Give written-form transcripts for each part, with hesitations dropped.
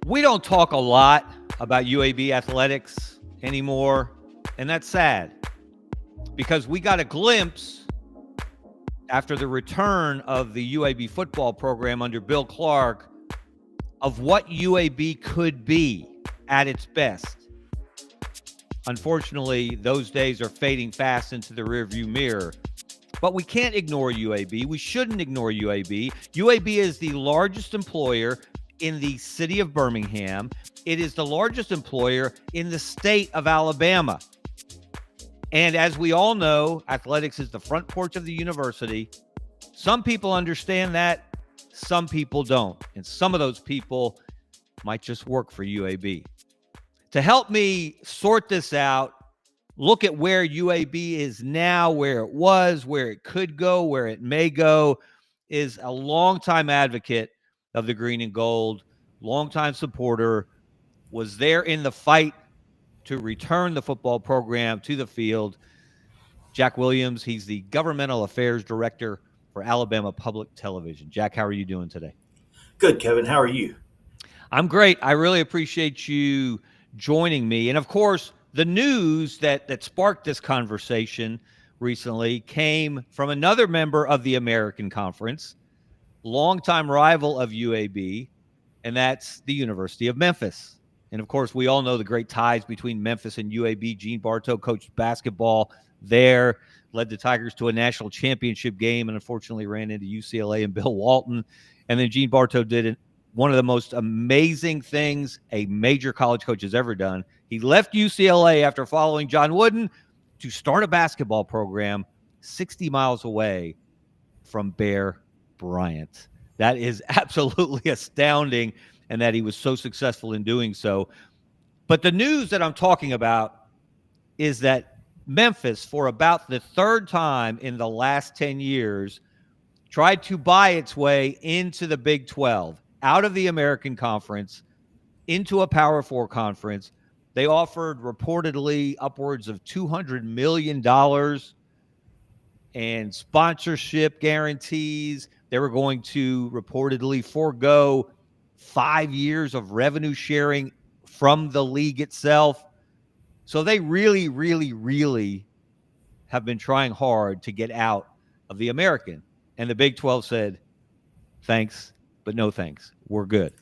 We don't talk a lot about UAB athletics anymore, and that's sad because we got a glimpse after the return of the UAB football program under Bill Clark of what UAB could be at its best. Unfortunately, those days are fading fast into the rearview mirror. But we can't ignore UAB. We shouldn't ignore UAB. UAB is the largest employer in the city of Birmingham. It is the largest employer in the state of Alabama. And as we all know, athletics is the front porch of the university. Some people understand that, some people don't. And some of those people might just work for UAB. To help me sort this out, look at where UAB is now, where it was, where it could go, where it may go, is a longtime advocate of the green and gold, longtime supporter, was there in the fight to return the football program to the field. Jack Williams, he's the governmental affairs director for Alabama Public Television. Jack, how are you doing today? Good, Kevin. How are you? I'm great. I really appreciate you joining me. And of course, the news that sparked this conversation recently came from another member of the American Conference, longtime rival of UAB, and that's the University of Memphis. And of course, we all know the great ties between Memphis and UAB. Gene Bartow coached basketball there, led the Tigers to a national championship game, and unfortunately ran into UCLA and Bill Walton. And then Gene Bartow did one of the most amazing things a major college coach has ever done. He left UCLA after following John Wooden to start a basketball program 60 miles away from Bear Bryant. That is absolutely astounding, and that he was so successful in doing so. But the news that I'm talking about is that Memphis, for about the third time in the last 10 years, tried to buy its way into the Big 12, out of the American Conference, into a Power 4 conference. They offered reportedly upwards of $200 million and sponsorship guarantees. They were going to reportedly forego 5 years of revenue sharing from the league itself. So they really, really, really have been trying hard to get out of the American. And the Big 12 said, thanks, but no thanks. We're good.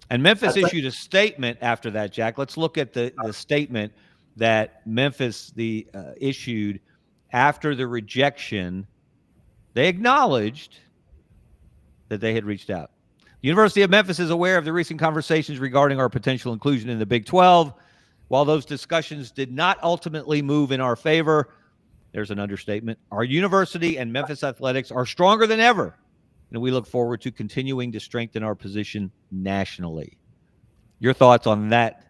And Memphis issued a statement after that, Jack. Let's look at the statement that Memphis issued after the rejection. They acknowledged that they had reached out. The University of Memphis is aware of the recent conversations regarding our potential inclusion in the Big 12. While those discussions did not ultimately move in our favor, there's an understatement, our university and Memphis athletics are stronger than ever, and we look forward to continuing to strengthen our position nationally. Your thoughts on that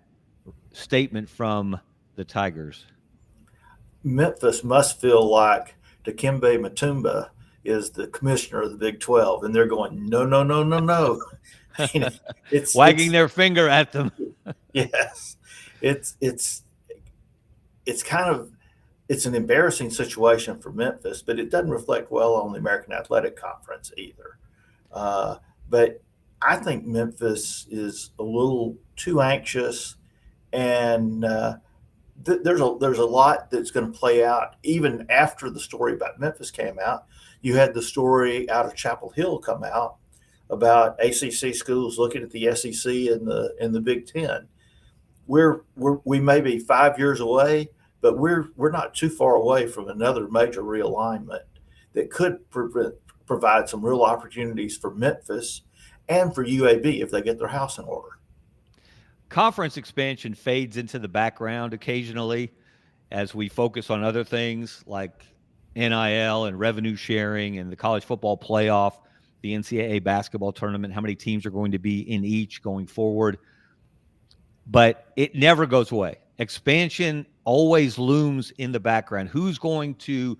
statement from the Tigers? Memphis must feel like Dikembe Mutombo is the commissioner of the Big 12, and they're going, no, no, no, no, no. It's wagging their finger at them. Yes. It's an embarrassing situation for Memphis, but it doesn't reflect well on the American Athletic Conference either. But I think Memphis is a little too anxious, and there's a lot that's going to play out even after the story about Memphis came out. You had the story out of Chapel Hill come out about ACC schools looking at the SEC and the Big Ten. We may be 5 years away, but we're not too far away from another major realignment that could provide some real opportunities for Memphis and for UAB if they get their house in order. Conference expansion fades into the background occasionally as we focus on other things like NIL and revenue sharing and the college football playoff, the NCAA basketball tournament, how many teams are going to be in each going forward. But it never goes away. Expansion always looms in the background. Who's going to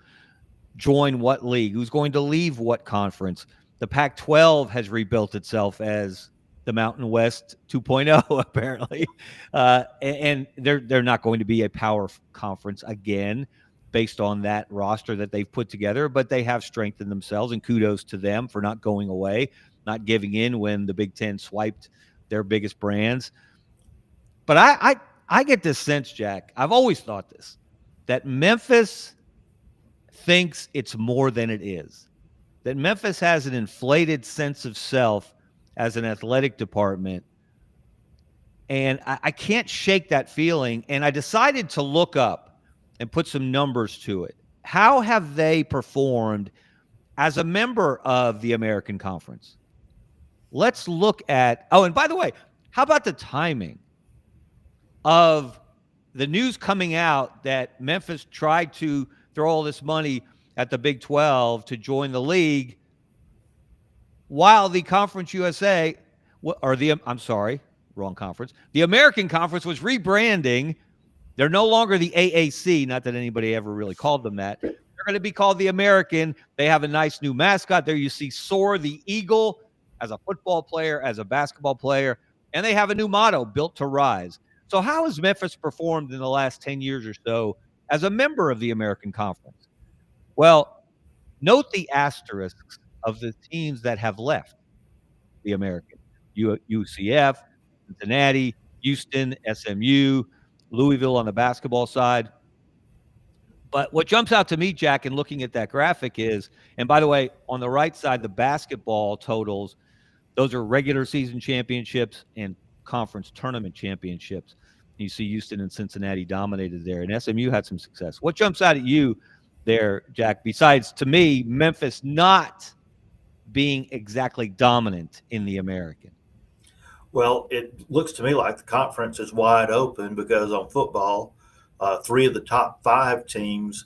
join what league? Who's going to leave what conference? The Pac-12 has rebuilt itself as the Mountain West 2.0, apparently. And they're not going to be a power conference again based on that roster that they've put together, but they have strengthened themselves, and kudos to them for not going away, not giving in when the Big Ten swiped their biggest brands. But I get this sense, Jack, I've always thought this, that Memphis thinks it's more than it is, that Memphis has an inflated sense of self as an athletic department. And I can't shake that feeling. And I decided to look up and put some numbers to it. How have they performed as a member of the American Conference? Let's look at, oh, and by the way, how about the timing of the news coming out that Memphis tried to throw all this money at the Big 12 to join the league, while the Conference USA, I'm sorry, wrong conference. The American Conference was rebranding. They're no longer the AAC, not that anybody ever really called them that. They're going to be called the American. They have a nice new mascot. There you see Soar the Eagle as a football player, as a basketball player, and they have a new motto, Built to Rise. So how has Memphis performed in the last 10 years or so as a member of the American Conference? Well, note the asterisks of the teams that have left the American. UCF, Cincinnati, Houston, SMU, Louisville on the basketball side. But what jumps out to me, Jack, in looking at that graphic is, and by the way, on the right side, the basketball totals, those are regular season championships and conference tournament championships. You see Houston and Cincinnati dominated there, and SMU had some success. What jumps out at you there, Jack, besides, to me, Memphis not being exactly dominant in the American? Well, it looks to me like the conference is wide open because on football, 3 of the top 5 teams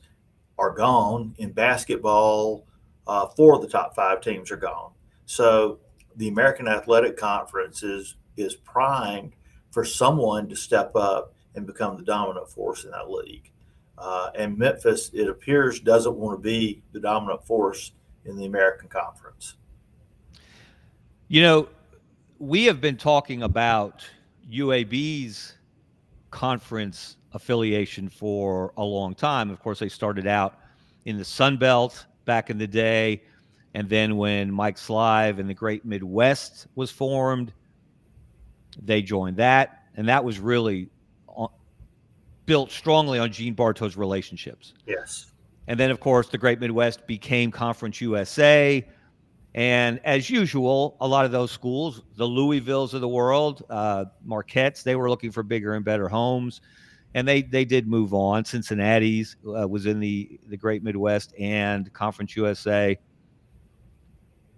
are gone. In basketball, 4 of the top 5 teams are gone. So the American Athletic Conference is primed for someone to step up and become the dominant force in that league. And Memphis, it appears, doesn't want to be the dominant force in the American Conference. You know, we have been talking about UAB's conference affiliation for a long time. Of course, they started out in the Sun Belt back in the day. And then when Mike Slive and the Great Midwest was formed, they joined that. And that was really built strongly on Gene Bartow's relationships. Yes. And then, of course, the Great Midwest became Conference USA. And as usual, a lot of those schools, the Louisvilles of the world, Marquettes, they were looking for bigger and better homes. And they did move on. Cincinnati's was in the Great Midwest and Conference USA.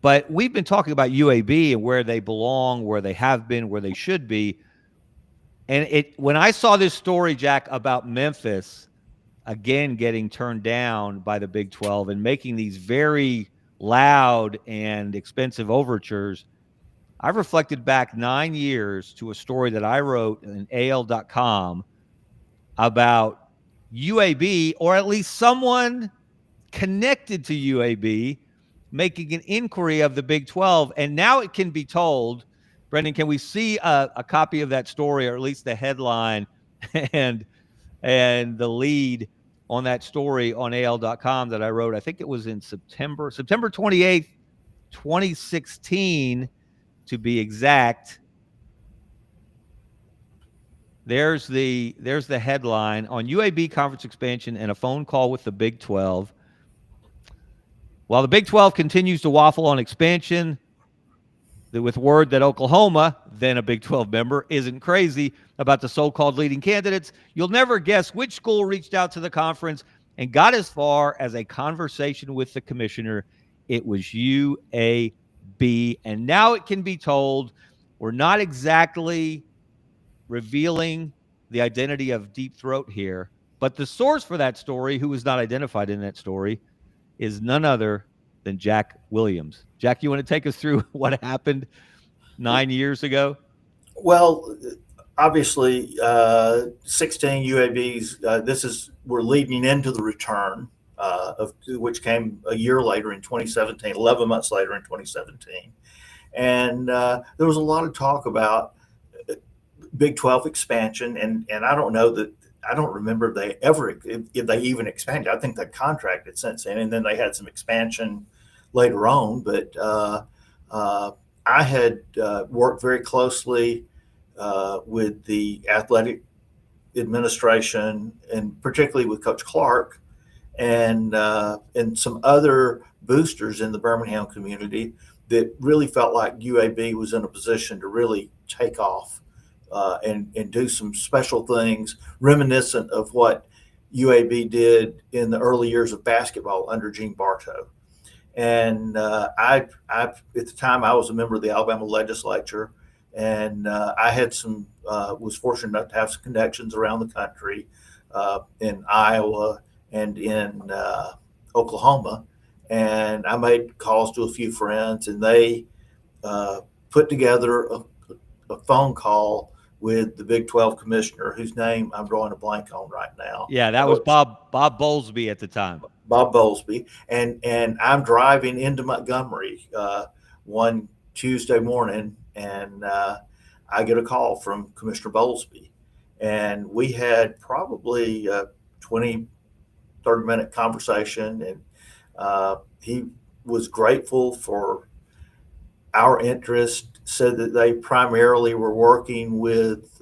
But we've been talking about UAB and where they belong, where they have been, where they should be. And when I saw this story, Jack, about Memphis, again, getting turned down by the Big 12 and making these very loud and expensive overtures, I reflected back 9 years to a story that I wrote in AL.com about UAB, or at least someone connected to UAB, making an inquiry of the Big 12. And now it can be told, Brendan, can we see a copy of that story, or at least the headline and the lead on that story on AL.com that I wrote? I think it was in September 28th, 2016, to be exact. There's the headline on UAB conference expansion and a phone call with the Big 12. While the Big 12 continues to waffle on expansion, with word that Oklahoma, then a Big 12 member, isn't crazy about the so-called leading candidates, you'll never guess which school reached out to the conference and got as far as a conversation with the commissioner. It was UAB. And now it can be told, we're not exactly revealing the identity of Deep Throat here, but the source for that story, who was not identified in that story, is none other than Jack Williams. Jack, you want to take us through what happened 9 years ago? Well, obviously, 16 UABs, we're leading into the return of which came a year later in 2017, 11 months later in 2017. And there was a lot of talk about Big 12 expansion, and I don't know that, I don't remember if they even expanded. I think they contracted since then, and then they had some expansion later on. But I had worked very closely with the athletic administration, and particularly with Coach Clark and some other boosters in the Birmingham community that really felt like UAB was in a position to really take off and do some special things reminiscent of what UAB did in the early years of basketball under Gene Bartow. And at the time, I was a member of the Alabama legislature, and I had was fortunate enough to have some connections around the country in Iowa and in Oklahoma. And I made calls to a few friends, and they put together a phone call with the Big 12 commissioner, whose name I'm drawing a blank on right now. Yeah, that was Bob Bowlesby at the time. Bob Bowlesby, and I'm driving into Montgomery one Tuesday morning, and I get a call from Commissioner Bowlesby, and we had probably a 20-30-minute conversation, and he was grateful for our interest, said that they primarily were working with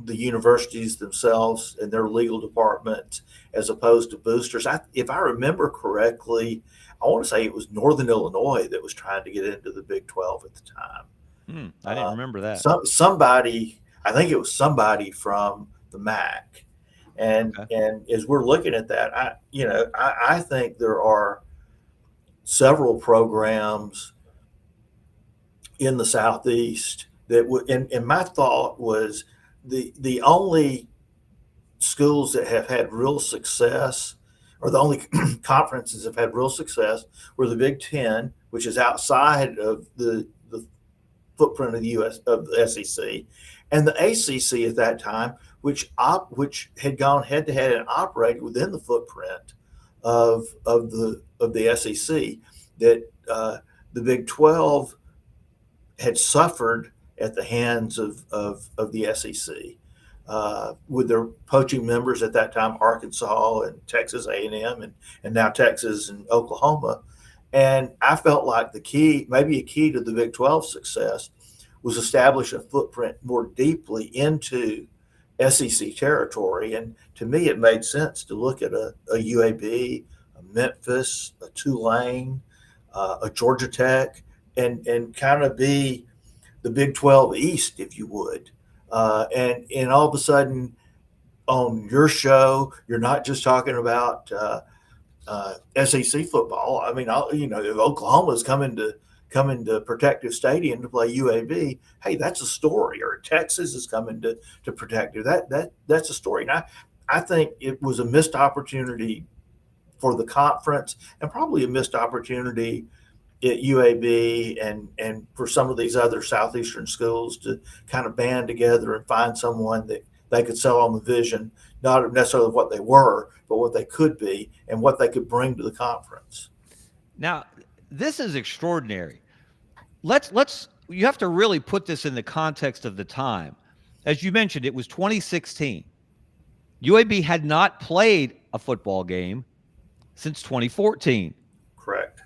the universities themselves and their legal departments as opposed to boosters. If I remember correctly, I want to say it was Northern Illinois that was trying to get into the Big 12 at the time. I didn't remember that. Somebody, I think it was somebody from the MAC. And as we're looking at that, I think there are several programs in the Southeast that would, and my thought was the only schools that have had real success, or the only conferences that have had real success, were the Big Ten, which is outside of the footprint of the U.S. of the SEC, and the ACC at that time, which had gone head to head and operated within the footprint of the SEC. That the Big 12 had suffered at the hands of the SEC, with their poaching members at that time, Arkansas and Texas A&M, and now Texas and Oklahoma. And I felt like maybe a key to the Big 12 success was establish a footprint more deeply into SEC territory. And to me, it made sense to look at a UAB, a Memphis, a Tulane, a Georgia Tech, and kind of be the Big 12 East, if you would. And all of a sudden, on your show, you're not just talking about SEC football. I mean, if Oklahoma's coming to Protective Stadium to play UAB, hey, that's a story. Or Texas is coming to Protective. That's a story. And I think it was a missed opportunity for the conference, and probably a missed opportunity at UAB and for some of these other Southeastern schools to kind of band together and find someone that they could sell on the vision, not necessarily what they were, but what they could be and what they could bring to the conference. Now, this is extraordinary. You have to really put this in the context of the time. As you mentioned, it was 2016. UAB had not played a football game since 2014. Correct.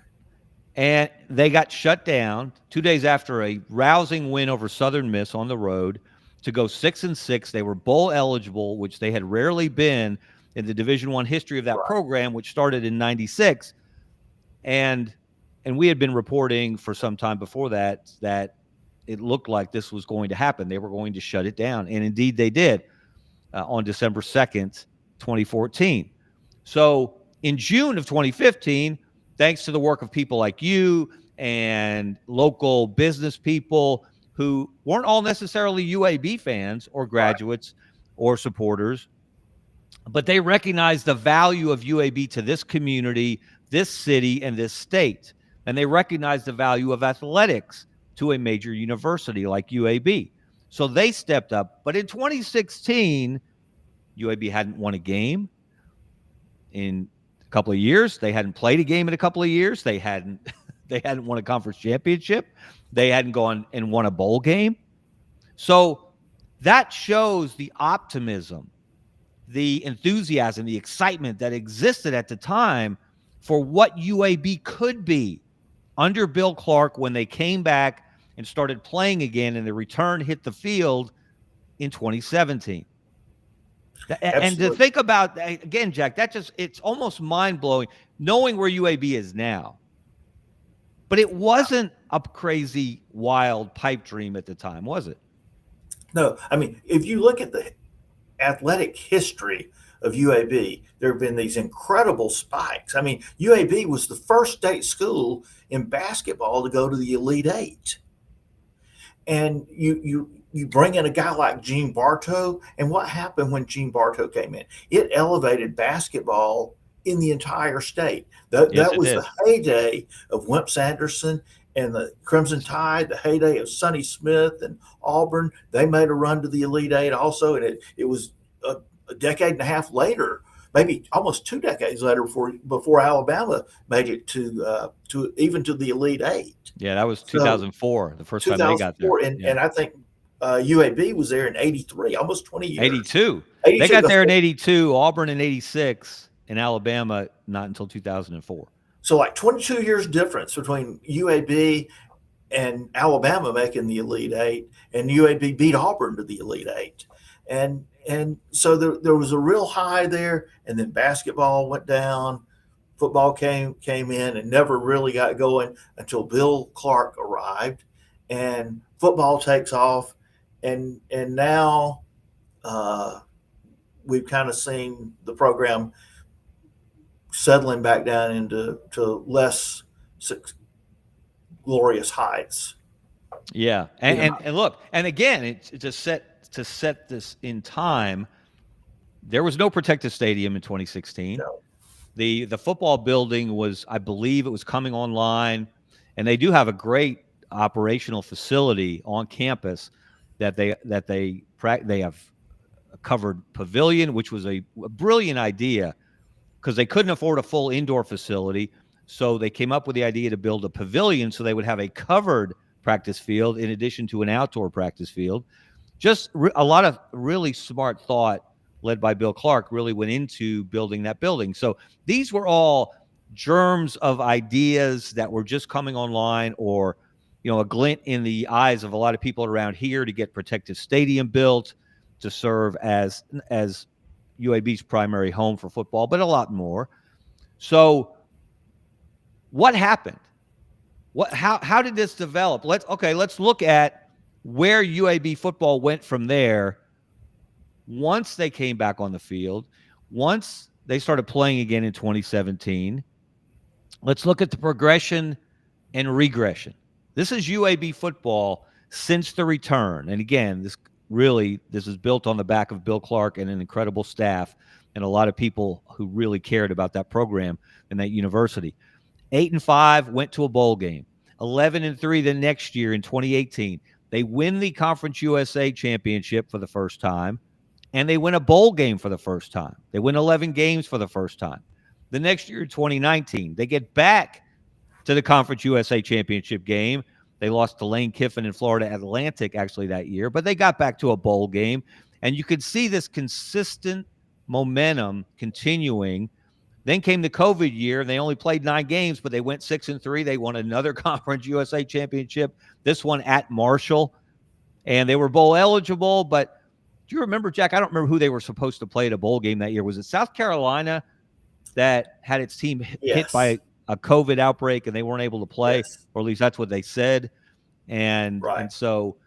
And they got shut down 2 days after a rousing win over Southern Miss on the road to go 6-6. They were bowl eligible, which they had rarely been in the Division I history of that program, which started in '96. And we had been reporting for some time before that it looked like this was going to happen. They were going to shut it down. And indeed they did on December 2nd, 2014. So in June of 2015, thanks to the work of people like you and local business people who weren't all necessarily UAB fans or graduates or supporters, but they recognized the value of UAB to this community, this city, and this state. And they recognized the value of athletics to a major university like UAB. So they stepped up. But in 2016, UAB hadn't won a game in couple of years. They hadn't played a game in a couple of years. They hadn't won a conference championship. They hadn't gone and won a bowl game. So that shows the optimism, the enthusiasm, the excitement that existed at the time for what UAB could be under Bill Clark when they came back and started playing again, and the return hit the field in 2017. And to Absolutely. think about, again, Jack, it's almost mind-blowing knowing where UAB is now. But it wasn't a crazy, wild pipe dream at the time, was it? No, I mean, if you look at the athletic history of UAB, there have been these incredible spikes. I mean, UAB was the first state school in basketball to go to the Elite Eight. And you bring in a guy like Gene Bartow, and what happened when Gene Bartow came in? It elevated basketball in the entire state. That was the heyday of Wimp Sanderson and the Crimson Tide, the heyday of Sonny Smith and Auburn. They made a run to the Elite Eight also, and it was a decade and a half later, maybe almost 2 decades later, before Alabama made it to even to the Elite Eight. Yeah, that was 2004, the first time they got there. And I think UAB was there in 83, almost 20 years. 82. They got there in 82, Auburn in 86, and Alabama not until 2004. So like 22 years difference between UAB and Alabama making the Elite Eight, and UAB beat Auburn to the Elite Eight. And so there was a real high there, and then basketball went down. Football came in and never really got going until Bill Clark arrived, and football takes off. And now we've kind of seen the program settling back down into less glorious heights. Yeah, and look, and again, it's to set this in time. There was no protective stadium in 2016. No. The football building was, I believe, it was coming online, and they do have a great operational facility on campus that they have a covered pavilion, which was a brilliant idea because they couldn't afford a full indoor facility. So they came up with the idea to build a pavilion so they would have a covered practice field in addition to an outdoor practice field. Just a lot of really smart thought led by Bill Clark really went into building that building. So these were all germs of ideas that were just coming online, or, a glint in the eyes of a lot of people around here to get protective stadium built to serve as UAB's primary home for football, but a lot more. So what happened? How did this develop? Let's look at where UAB football went from there. Once they came back on the field, once they started playing again in 2017, let's look at the progression and regression. This is UAB football since the return. And again, this is built on the back of Bill Clark and an incredible staff and a lot of people who really cared about that program and that university. 8-5, went to a bowl game. 11-3 the next year in 2018. They win the Conference USA championship for the first time, and they win a bowl game for the first time. They win 11 games for the first time. The next year, 2019, they get back to the Conference USA championship game. They lost to Lane Kiffin and Florida Atlantic actually that year, but they got back to a bowl game. And you could see this consistent momentum continuing. Then came the COVID year. They only played 9 games, but they went 6-3. They won another Conference USA championship, this one at Marshall. And they were bowl eligible, but do you remember, Jack? I don't remember who they were supposed to play at a bowl game that year. Was it South Carolina that had its team hit by a COVID outbreak and they weren't able to play? Yes. Or at least that's what they said. And so,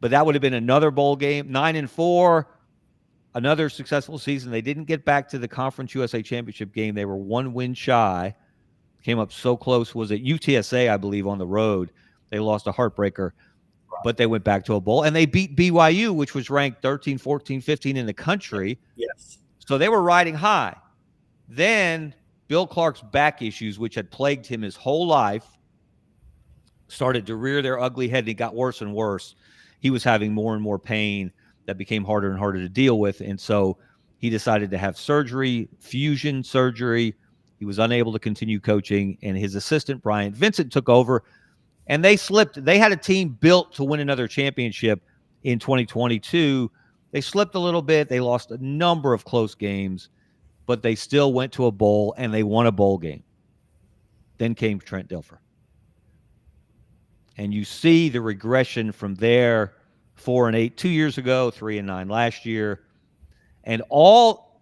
but that would have been another bowl game. 9-4, another successful season. They didn't get back to the Conference USA championship game. They were 1 win shy. Came up so close. Was it UTSA, I believe, on the road? They lost a heartbreaker. But they went back to a bowl, and they beat BYU, which was ranked 13, 14, 15 in the country. Yes. So they were riding high. Then Bill Clark's back issues, which had plagued him his whole life, started to rear their ugly head, and it got worse and worse. He was having more and more pain that became harder and harder to deal with, and so he decided to have surgery, fusion surgery. He was unable to continue coaching, and his assistant, Brian Vincent, took over. And they slipped. They had a team built to win another championship in 2022. They slipped a little bit. They lost a number of close games, but they still went to a bowl, and they won a bowl game. Then came Trent Dilfer. and you see the regression from there, 4-8 2 years ago, 3-9 last year, and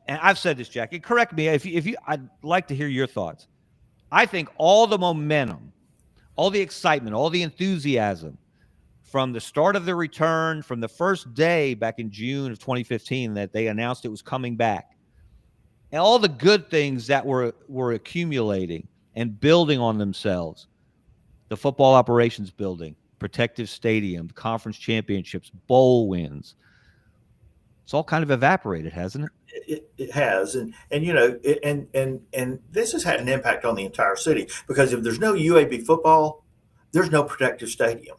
I've said this, Jackie, correct me if you, I'd like to hear your thoughts. I think all the momentum, all the excitement, all the enthusiasm from the start of the return, from the first day back in June of 2015 that they announced it was coming back, and all the good things that were accumulating and building on themselves, the football operations building, protective stadium, conference championships, bowl wins, it's all kind of evaporated, hasn't it? It has, and you know, and this has had an impact on the entire city, because if there's no UAB football, there's no protective stadium.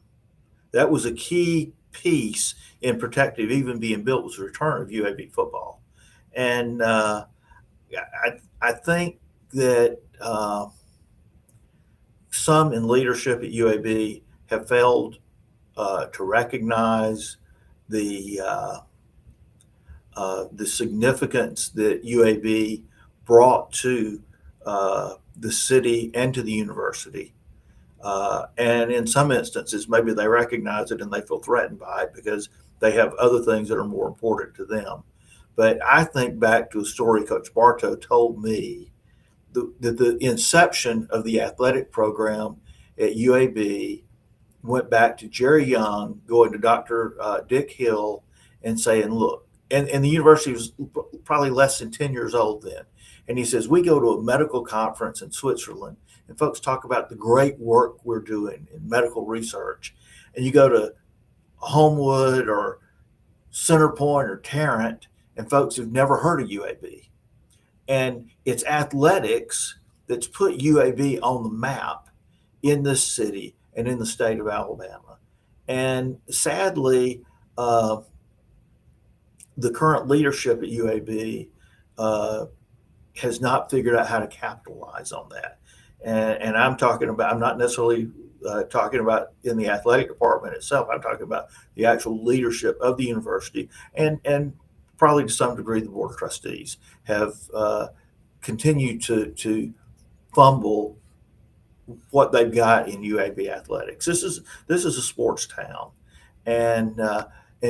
That was a key piece in protective even being built, was the return of UAB football, and I think that some in leadership at UAB have failed to recognize the significance that UAB brought to the city and to the university. And in some instances, maybe they recognize it and they feel threatened by it because they have other things that are more important to them. But I think back to a story Coach Bartow told me, that the inception of the athletic program at UAB went back to Jerry Young going to Dr. Dick Hill and saying, look, and the university was probably less than 10 years old then. And he says, we go to a medical conference in Switzerland and folks talk about the great work we're doing in medical research. And you go to Homewood or Centerpoint or Tarrant and folks who've never heard of UAB. And it's athletics that's put UAB on the map in this city and in the state of Alabama. And sadly, the current leadership at UAB has not figured out how to capitalize on that. And I'm talking about, I'm not necessarily talking about in the athletic department itself. I'm talking about the actual leadership of the university, and probably to some degree the board of trustees have continued to fumble what they've got in UAB athletics. This is a sports town, and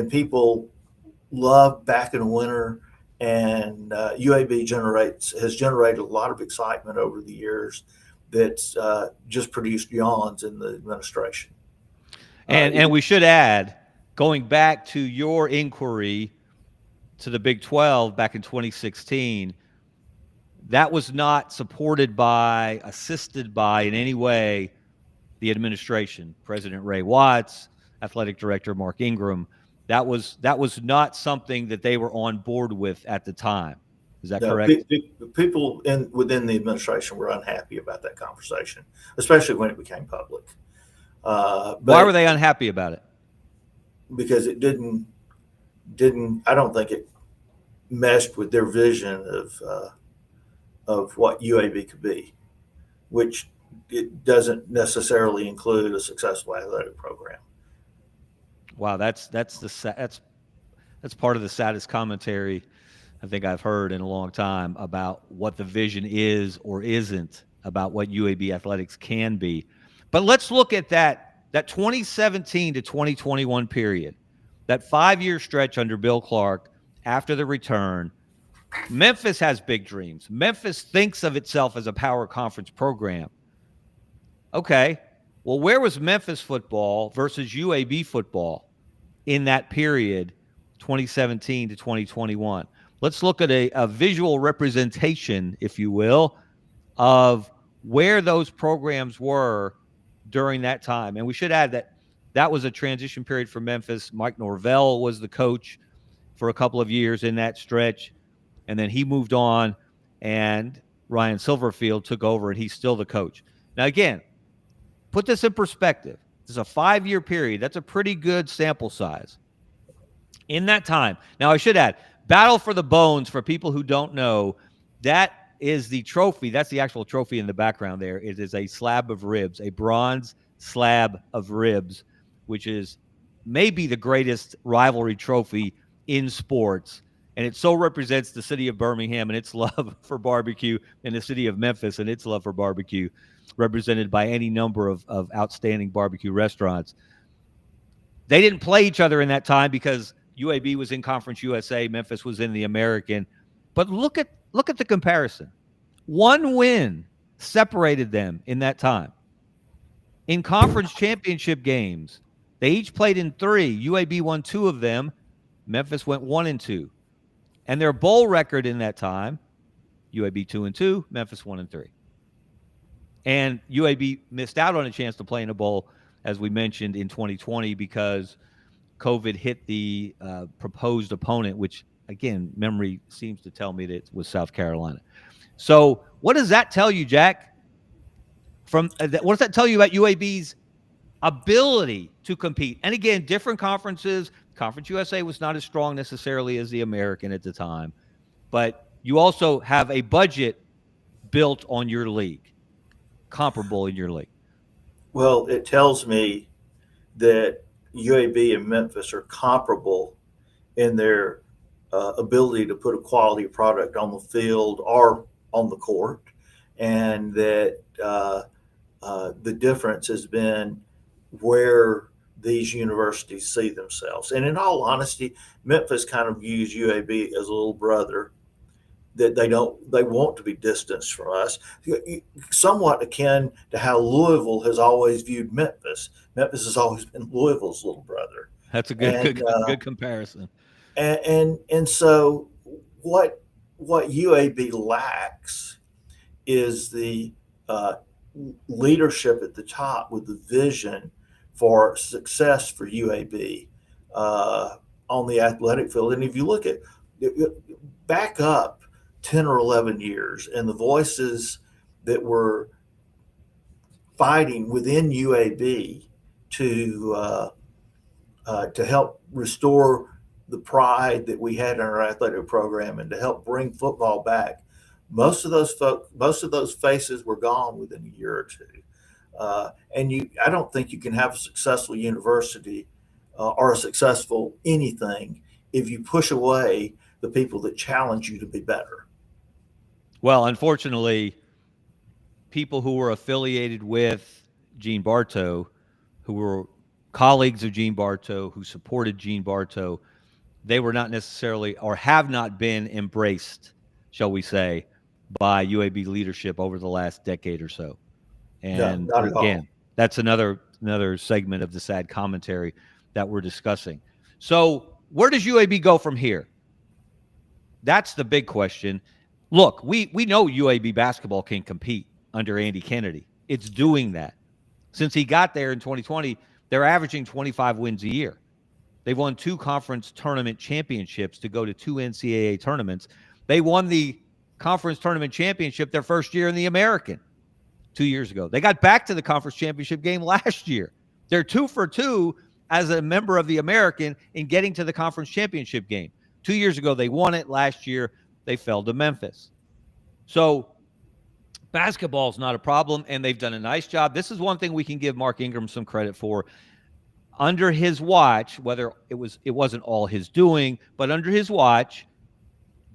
people love back in the winter, and UAB has generated a lot of excitement over the years that's just produced yawns in the administration. And we should add, going back to your inquiry to the Big 12 back in 2016, that was not supported by, assisted by in any way the administration, President Ray Watts, Athletic Director Mark Ingram. That was not something that they were on board with at the time. Is that correct? People within the administration were unhappy about that conversation, especially when it became public. Why were they unhappy about it? Because it didn't. I don't think it meshed with their vision of what UAB could be, which it doesn't necessarily include a successful athletic program. Wow, that's part of the saddest commentary I think I've heard in a long time about what the vision is or isn't about what UAB athletics can be. But let's look at that 2017 to 2021 period, that 5-year stretch under Bill Clark after the return. Memphis has big dreams. Memphis thinks of itself as a power conference program. Okay, well, where was Memphis football versus UAB football in that period, 2017 to 2021? Let's look at a visual representation, if you will, of where those programs were during that time. And we should add that was a transition period for Memphis. Mike Norvell was the coach for a couple of years in that stretch, and then he moved on, and Ryan Silverfield took over, and he's still the coach. Now, again, put this in perspective. This is a 5-year period. That's a pretty good sample size. In that time, now I should add, Battle for the Bones, for people who don't know, that is the trophy. That's the actual trophy in the background there. It is a slab of ribs, a bronze slab of ribs, which is maybe the greatest rivalry trophy in sports. And it so represents the city of Birmingham and its love for barbecue, and the city of Memphis and its love for barbecue, represented by any number of outstanding barbecue restaurants. They didn't play each other in that time because UAB was in Conference USA, Memphis was in the American. But look at the comparison. One win separated them in that time. In conference championship games, they each played in 3. UAB won 2 of them. Memphis went 1-2. And their bowl record in that time, UAB 2-2, Memphis 1-3. And UAB missed out on a chance to play in a bowl, as we mentioned, in 2020 because COVID hit the proposed opponent, which, again, memory seems to tell me that it was South Carolina. So what does that tell you, Jack? What does that tell you about UAB's ability to compete? And again, different conferences. Conference USA was not as strong necessarily as the American at the time, but you also have a budget built on your league, comparable in your league. Well, it tells me that UAB and Memphis are comparable in their ability to put a quality product on the field or on the court, and that the difference has been where these universities see themselves. And in all honesty, Memphis kind of views UAB as a little brother, that they want to be distanced from us, somewhat akin to how Louisville has always viewed Memphis. Memphis has always been Louisville's little brother. That's a good comparison. And so what UAB lacks is the leadership at the top with the vision for success for UAB on the athletic field. And if you look at back up 10 or 11 years, and the voices that were fighting within UAB to help restore the pride that we had in our athletic program and to help bring football back, most of those faces were gone within a year or two. I don't think you can have a successful university or a successful anything if you push away the people that challenge you to be better. Well, unfortunately, people who were affiliated with Gene Bartow, who were colleagues of Gene Bartow, who supported Gene Bartow, they were not necessarily, or have not been, embraced, shall we say, by UAB leadership over the last decade or so. And no, not at again, all. that's another segment of the sad commentary that we're discussing. So where does UAB go from here? That's the big question. Look, we know UAB basketball can compete under Andy Kennedy. It's doing that. Since he got there in 2020, they're averaging 25 wins a year. They've won 2 conference tournament championships to go to 2 NCAA tournaments. They won the conference tournament championship their first year in the American 2 years ago. They got back to the conference championship game last year. They're 2 for 2 as a member of the American in getting to the conference championship game. 2 years ago, they won it. Last year, they fell to Memphis. So basketball is not a problem, and they've done a nice job. This is one thing we can give Mark Ingram some credit for. Under his watch, whether it wasn't all his doing, but under his watch,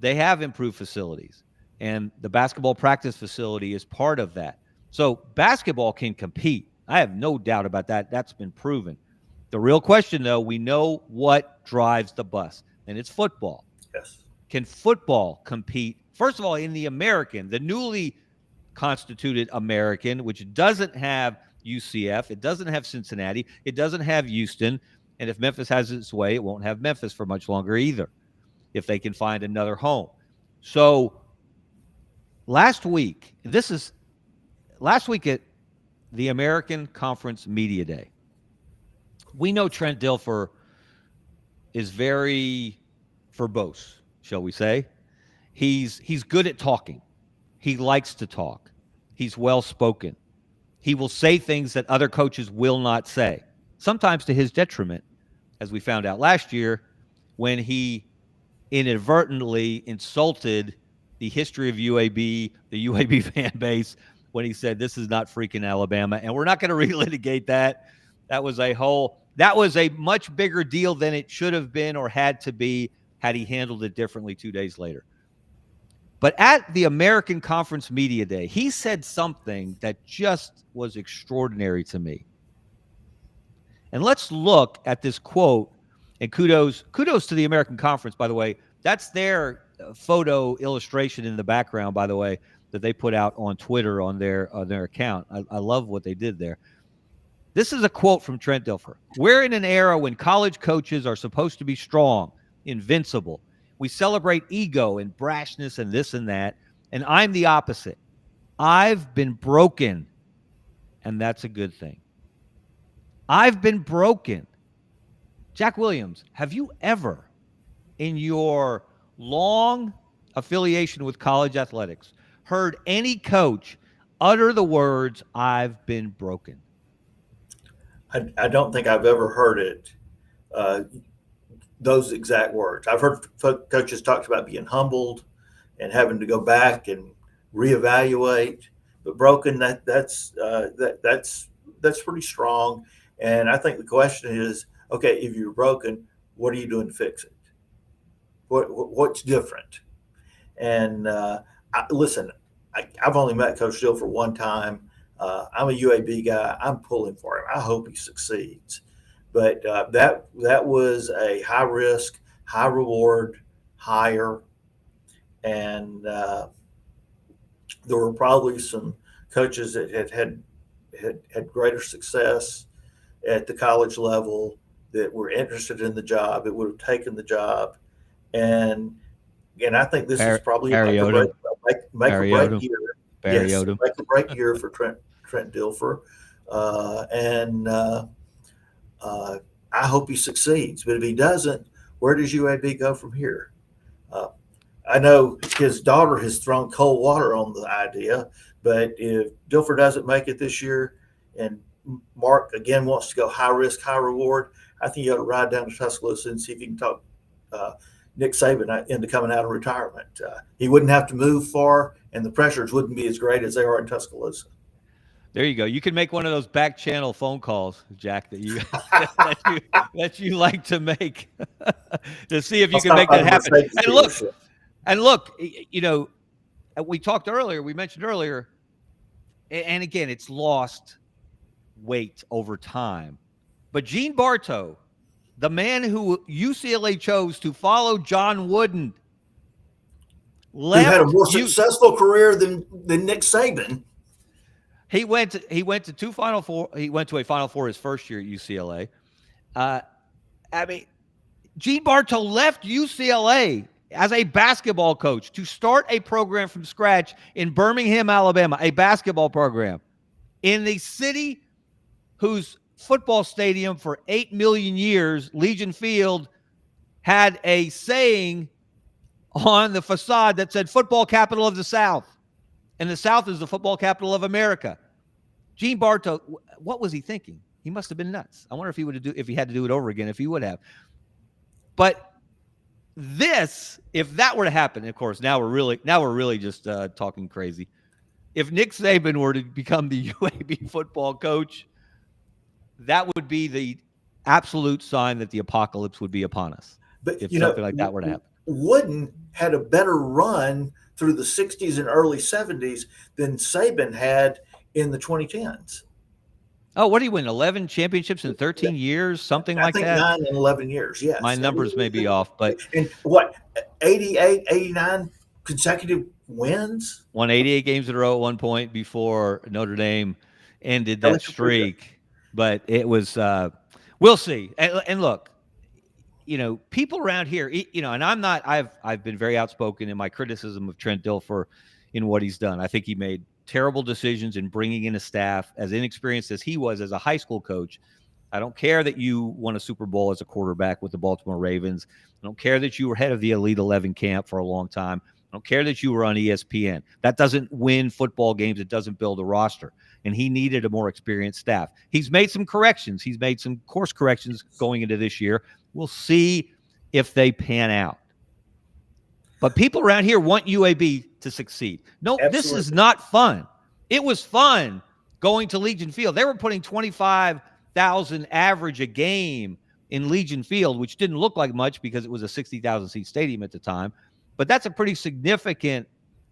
they have improved facilities, and the basketball practice facility is part of that. So basketball can compete. I have no doubt about that. That's been proven. The real question, though, we know what drives the bus, and it's football. Yes. Can football compete, first of all, in the American, the newly constituted American, which doesn't have UCF, it doesn't have Cincinnati, it doesn't have Houston, and if Memphis has its way, it won't have Memphis for much longer either, if they can find another home. So last week at the American Conference Media Day, we know Trent Dilfer is very verbose, shall we say. He's good at talking. He likes to talk. He's well-spoken. He will say things that other coaches will not say, sometimes to his detriment, as we found out last year when he inadvertently insulted the history of UAB, the UAB fan base, when he said, this is not freaking Alabama, and we're not going to relitigate that. That was a much bigger deal than it should have been or had to be. had he handled it differently 2 days later. But at the American Conference Media Day, he said something that just was extraordinary to me. And let's look at this quote. And kudos to the American Conference, by the way. That's their photo illustration in the background, by the way, that they put out on Twitter on their account. I love what they did there. This is a quote from Trent Dilfer. We're in an era when college coaches are supposed to be strong, invincible. We celebrate ego and brashness and this and that. And I'm the opposite. I've been broken. And that's a good thing. I've been broken. Jack Williams, have you ever, in your long affiliation with college athletics, heard any coach utter the words, I've been broken? I don't think I've ever heard it, those exact words. I've heard coaches talk about being humbled and having to go back and reevaluate, but broken, that's pretty strong. And I think the question is, okay, if you're broken, what are you doing to fix it? What's different? And listen, I've only met Coach Dilfer one time. I'm a UAB guy. I'm pulling for him. I hope he succeeds. But that was a high risk, high reward hire, and there were probably some coaches that had greater success at the college level that were interested in the job, that would have taken the job. And I think this is probably a make or break year. Yes, make or break year for Trent Dilfer. I hope he succeeds. But if he doesn't, where does UAB go from here? I know his daughter has thrown cold water on the idea, but if Dilfer doesn't make it this year and Mark again wants to go high risk, high reward, I think you ought to ride down to Tuscaloosa and see if you can talk Nick Saban into coming out of retirement. He wouldn't have to move far, and the pressures wouldn't be as great as they are in Tuscaloosa. There you go. You can make one of those back channel phone calls, Jack, that you that you like to make to see if you can make that happen. And look, you know, we mentioned earlier, and again, it's lost weight over time. But Gene Bartow, the man who UCLA chose to follow John Wooden, who had a more successful career than Nick Saban. He went to two Final Four. He went to a Final Four his first year at UCLA. Gene Bartow left UCLA as a basketball coach to start a program from scratch in Birmingham, Alabama, a basketball program in the city whose football stadium for 8 million years, Legion Field, had a saying on the facade that said football capital of the South. And the South is the football capital of America. Gene Bartow, what was he thinking? He must have been nuts. I wonder if if he had to do it over again, if he would have. But if that were to happen, of course, now we're really just talking crazy. If Nick Saban were to become the UAB football coach, that would be the absolute sign that the apocalypse would be upon us. But if something like that were to happen. Wooden had a better run through the 60s and early 70s than Saban had in the 2010s. Oh, what did he win? 11 championships in 13 years, something like that? I think 9 and 11 years, yes. My numbers may be off, but... And what, 88, 89 consecutive wins? Won 88 games in a row at one point before Notre Dame ended that streak. But it was, we'll see. And look, you know, people around here, you know, and I've been very outspoken in my criticism of Trent Dilfer in what he's done. I think he made terrible decisions in bringing in a staff as inexperienced as he was as a high school coach. I don't care that you won a Super Bowl as a quarterback with the Baltimore Ravens. I don't care that you were head of the Elite 11 camp for a long time. I don't care that you were on ESPN. That doesn't win football games. It doesn't build a roster. And he needed a more experienced staff. He's made some corrections. He's made some course corrections going into this year. We'll see if they pan out. But people around here want UAB to succeed. No, Absolutely. This is not fun. It was fun going to Legion Field. They were putting 25,000 average a game in Legion Field, which didn't look like much because it was a 60,000 seat stadium at the time. But that's a pretty significant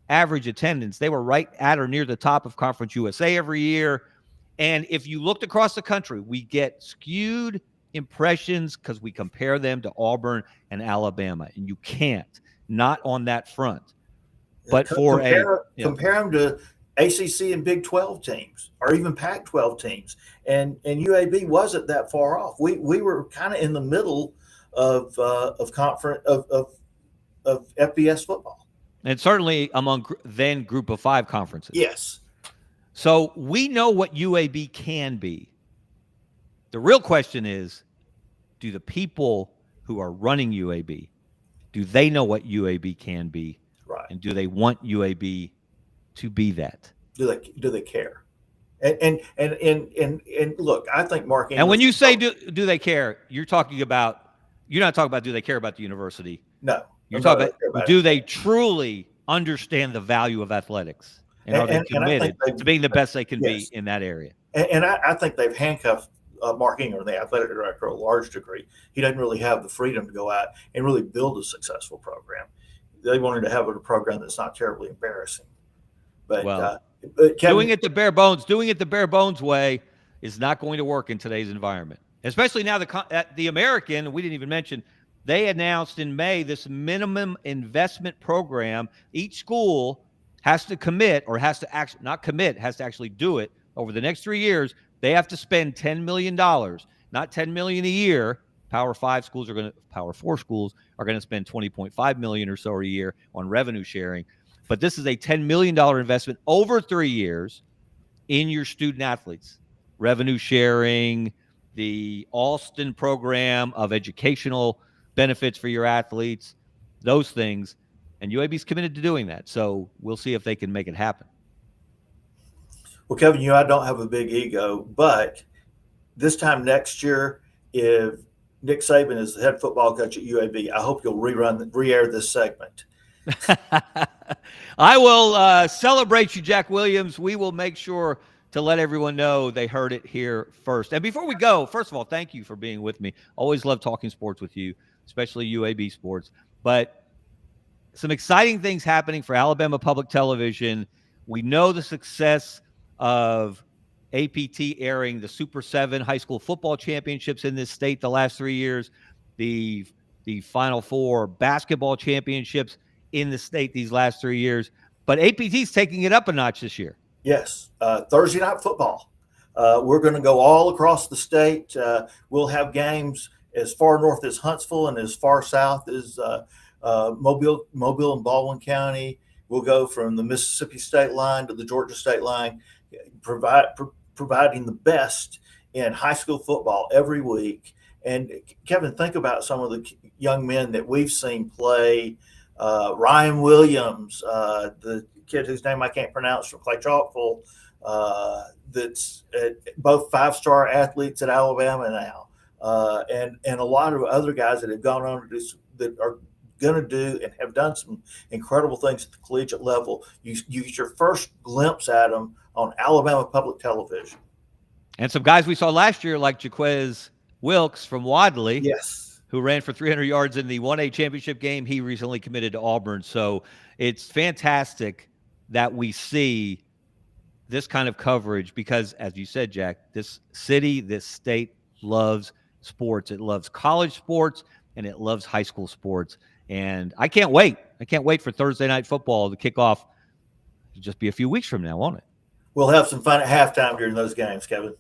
average attendance. They were right at or near the top of Conference USA every year. And if you looked across the country, we get skewed impressions because we compare them to Auburn and Alabama, and you can't, not on that front. But compare them to ACC and Big 12 teams, or even Pac-12 teams, and UAB wasn't that far off. We were kind of in the middle of conference of FBS football, and certainly among then Group of 5 conferences. Yes. So we know what UAB can be. The real question is, do the people who are running UAB, do they know what UAB can be? Right. And do they want UAB to be that? Do they care? And look, I think Mark English, and when you say do they care, you're not talking about do they care about the university? No. You're talking about do they truly understand the value of athletics? And are they committed to being the best they can be in that area? And I think they've handcuffed Mark Ingram, the athletic director, a large degree. He doesn't really have the freedom to go out and really build a successful program. They wanted to have a program that's not terribly embarrassing. But, Kevin, doing it the bare bones way is not going to work in today's environment, especially now the American, we didn't even mention, they announced in May this minimum investment program. Each school has to commit, or has to actually not commit, has to actually do it over the next 3 years. They have to spend $10 million, not $10 million a year. Power 4 schools are going to spend $20.5 million or so a year on revenue sharing. But this is a $10 million investment over 3 years in your student athletes. Revenue sharing, the Alston program of educational benefits for your athletes, those things. And UAB's committed to doing that. So we'll see if they can make it happen. Well, Kevin, I don't have a big ego, but this time next year, if Nick Saban is the head football coach at UAB, I hope you'll re-air this segment. I will celebrate you, Jack Williams. We will make sure to let everyone know they heard it here first. And before we go, first of all, thank you for being with me. Always love talking sports with you, especially UAB sports. But some exciting things happening for Alabama Public Television. We know the success of APT airing the Super 7 high school football championships in this state the last 3 years, the Final Four basketball championships in the state these last 3 years. But APT's taking it up a notch this year. Yes. Thursday night football. We're going to go all across the state. We'll have games as far north as Huntsville and as far south as Mobile and Baldwin County. We'll go from the Mississippi state line to the Georgia state line, providing the best in high school football every week. And Kevin, think about some of the young men that we've seen play. Ryan Williams, the kid whose name I can't pronounce from Clay Chalkville, that's both 5-star athletes at Alabama now, and a lot of other guys that have gone on to do, that are going to do and have done some incredible things at the collegiate level. You get your first glimpse at them on Alabama Public Television. And some guys we saw last year, like Jaquez Wilkes from Wadley, yes, who ran for 300 yards in the 1A championship game. He recently committed to Auburn. So it's fantastic that we see this kind of coverage because, as you said, Jack, this city, this state loves sports. It loves college sports, and it loves high school sports. And I can't wait. I can't wait for Thursday night football to kick off. It'll just be a few weeks from now, won't it? We'll have some fun at halftime during those games, Kevin.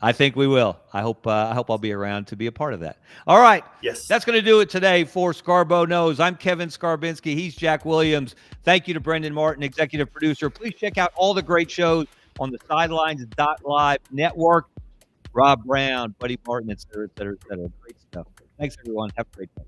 I think we will. I hope I'll be around to be a part of that. All right. Yes. That's going to do it today for Scarbo Knows. I'm Kevin Scarbinsky. He's Jack Williams. Thank you to Brendan Martin, executive producer. Please check out all the great shows on the Sidelines.live network. Rob Brown, Buddy Martin, et cetera, et cetera, et cetera. Great stuff. Thanks, everyone. Have a great day.